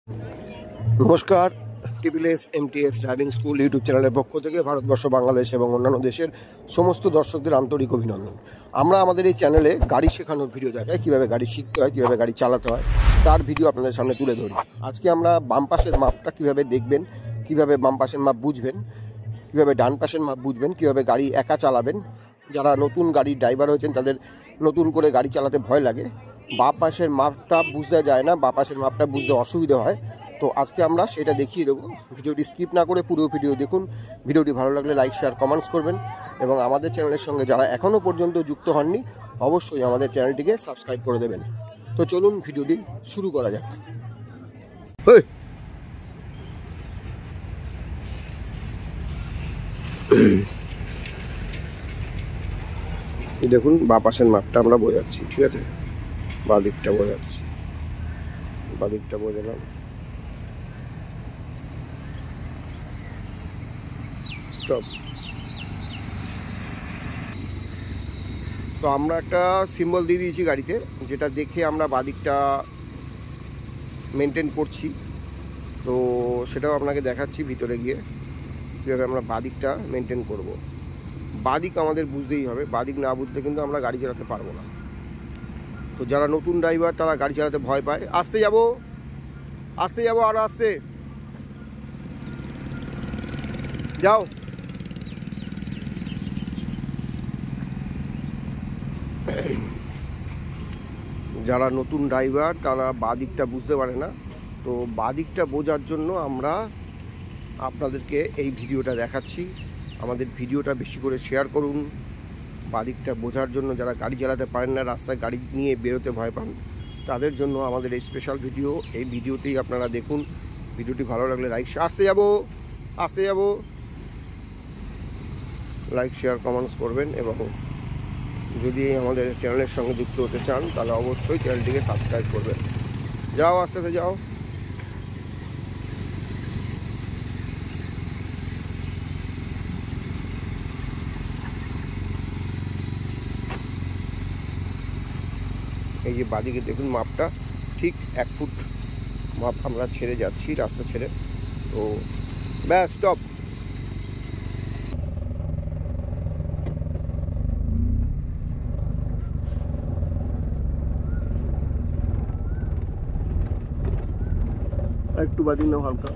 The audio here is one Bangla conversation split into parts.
নমস্কার, TPS MTS driving school YouTube চ্যানেলের পক্ষ থেকে ভারতবর্ষ, বাংলাদেশ এবং অন্যান্য দেশের সমস্ত দর্শকদের আন্তরিক অভিনন্দন। আমরা আমাদের এই চ্যানেলে গাড়ি শেখানোর ভিডিও দেখাই, কীভাবে গাড়ি শিখতে হয়, কীভাবে গাড়ি চালাতে হয়, তার ভিডিও আপনাদের সামনে তুলে ধরি। আজকে আমরা বাম পাশের মাপটা কীভাবে দেখবেন, কীভাবে বাম পাশের মাপ বুঝবেন, কীভাবে ডান পাশের মাপ বুঝবেন, কীভাবে গাড়ি একা চালাবেন। যারা নতুন গাড়ির ড্রাইভার হয়েছেন তাদের নতুন করে গাড়ি চালাতে ভয় লাগে, বাম পাশের মাপটা বুঝতে যায় না, বাম পাশের মাপটা বুঝতে অসুবিধা হয়। তো আজকে আমরা সেটা দেখিয়ে দেবো। ভিডিওটি স্কিপ না করে পুরো ভিডিও দেখুন। ভিডিওটি ভালো লাগলে লাইক, শেয়ার, কমেন্টস করবেন এবং আমাদের চ্যানেলের সঙ্গে যারা এখনও পর্যন্ত যুক্ত হননি অবশ্যই আমাদের চ্যানেলটিকে সাবস্ক্রাইব করে দেবেন। তো চলুন ভিডিওটি শুরু করা যাক। দেখুন বাঁ পাশের মাপটা আমরা বোঝাচ্ছি, ঠিক আছে? বাঁ দিকটা বোঝাচ্ছি, বাঁ দিকটা বোঝালাম। স্টপ। তো আমরা একটা সিম্বল দিয়ে দিয়েছি গাড়িতে, যেটা দেখে আমরা বাদিকটা মেনটেন করছি। তো সেটাও আপনাকে দেখাচ্ছি ভিতরে গিয়ে কীভাবে আমরা বাদিকটা মেনটেন করব। বাদিক আমাদের বুঝতেই হবে, বাদিক না বুঝতে কিন্তু আমরা গাড়ি চালাতে পারবো না। তো যারা নতুন ড্রাইভার তারা গাড়ি চালাতে ভয় পায়। আস্তে যাব, আস্তে যাব, আরও আস্তে যাও। যারা নতুন ড্রাইভার তারা বাদিকটা বুঝতে পারে না। তো বাদিকটা বোঝার জন্য আমরা আপনাদেরকে এই ভিডিওটা দেখাচ্ছি। আমাদের ভিডিওটা বেশি করে শেয়ার করুন। বাদিকটা বোঝার জন্য যারা গাড়ি চালাতে পারেন না, রাস্তায় গাড়ি নিয়ে বেরোতে ভয় পান, তাদের জন্য আমাদের এই স্পেশাল ভিডিও। এই ভিডিওটি আপনারা দেখুন। ভিডিওটি ভালো লাগলে লাইক, আসতে যাব, আসতে যাব, লাইক, শেয়ার, কমেন্টস করবেন এবং যদি আমাদের চ্যানেলের সঙ্গে যুক্ত হতে চান তাহলে অবশ্যই চ্যানেলটিকে সাবস্ক্রাইব করবেন। যাও, আস্তে আস্তে যাও। এই যে বাদিকে দেখুন মাপটা ঠিক 1 ফুট মাপ আমরা ছেড়ে যাচ্ছি, রাস্তা ছেড়ে। তো ব্যাস, স্টপ। একটু বাদিক নাও হালকা।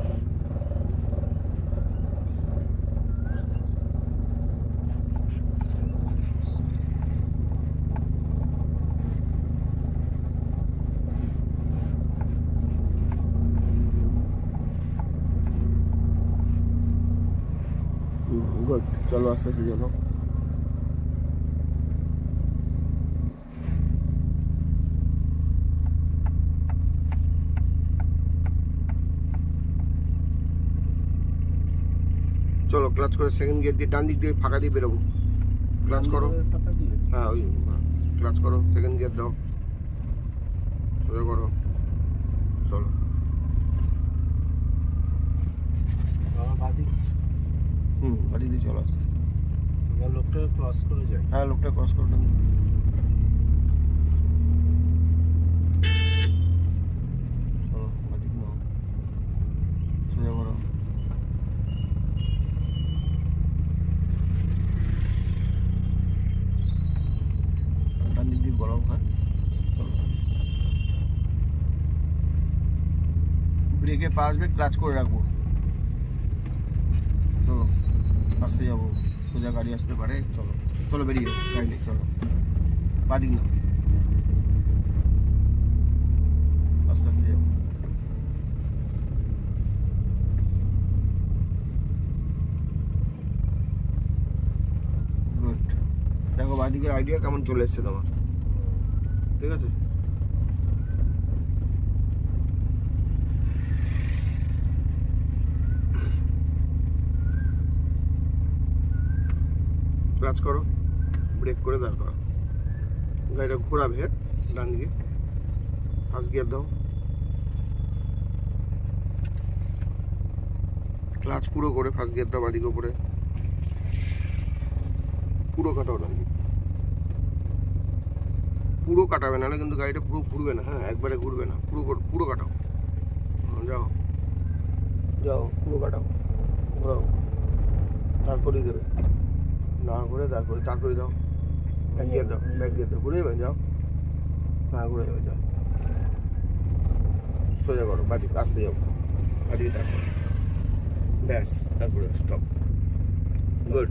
গুড, চলো আস্তে আস্তে চলো। চলো ক্লাচ করে সেকেন্ড গিয়ার দিয়ে ডান দিক দিয়ে ফাঁকা দিয়ে বেরোবো। ক্লাচ করো, হ্যাঁ ওই ক্লাচ করো, সেকেন্ড গিয়ার দাও, সোজা করো, চলো। বাদিক দিয়ে চলো আস্তে আস্তে। লোকটা ক্রস করে যায়, হ্যাঁ লোকটা ক্রস করে দেন। চলো বাদিক নাও, সোজা করো। ডান দিক দিয়ে গরম হয়, চলো। ব্রেকে পা আসবে, ক্লাচ করে রাখবো। চলো আসতে যাবো, সোজা গাড়ি আসতে পারে। চলো চলো বেরিয়ে গাড়ি, চলো বাদিক নাও, আস্তে আস্তে যাবো। গুড, দেখো বাদিকের আইডিয়া কেমন চলে এসছে তোমার, ঠিক আছে? ক্লাচ করো, ব্রেক করে দাঁড় করো, গাড়িটা ঘোরাবে ডান দিকে, ফার্স্ট গিয়ার দাও, ক্লাচ পুরো করে ফার্স্ট গিয়ার দাও, বাদিকে উপরে পুরো কাটাও, ডান দিকে পুরো কাটাবে, নাহলে কিন্তু গাড়িটা পুরো ঘুরবে না। হ্যাঁ একবারে ঘুরবে না, পুরো পুরো কাটাও। যাও যাও পুরো কাটাও, ঘোরাও, দাঁড় করিয়ে দেবে, দাঁড় করে দাঁড় করে দাও, ব্যাক গিয়ার দাও, ঘুরে যাবে, যাও, হ্যাঁ ঘুরে যাবে, যাও, সোজা করো, বাদিক আসতে যাও, বাদিকে দাঁড় করো, ব্যাস, তারপরে স্টপ, গুড।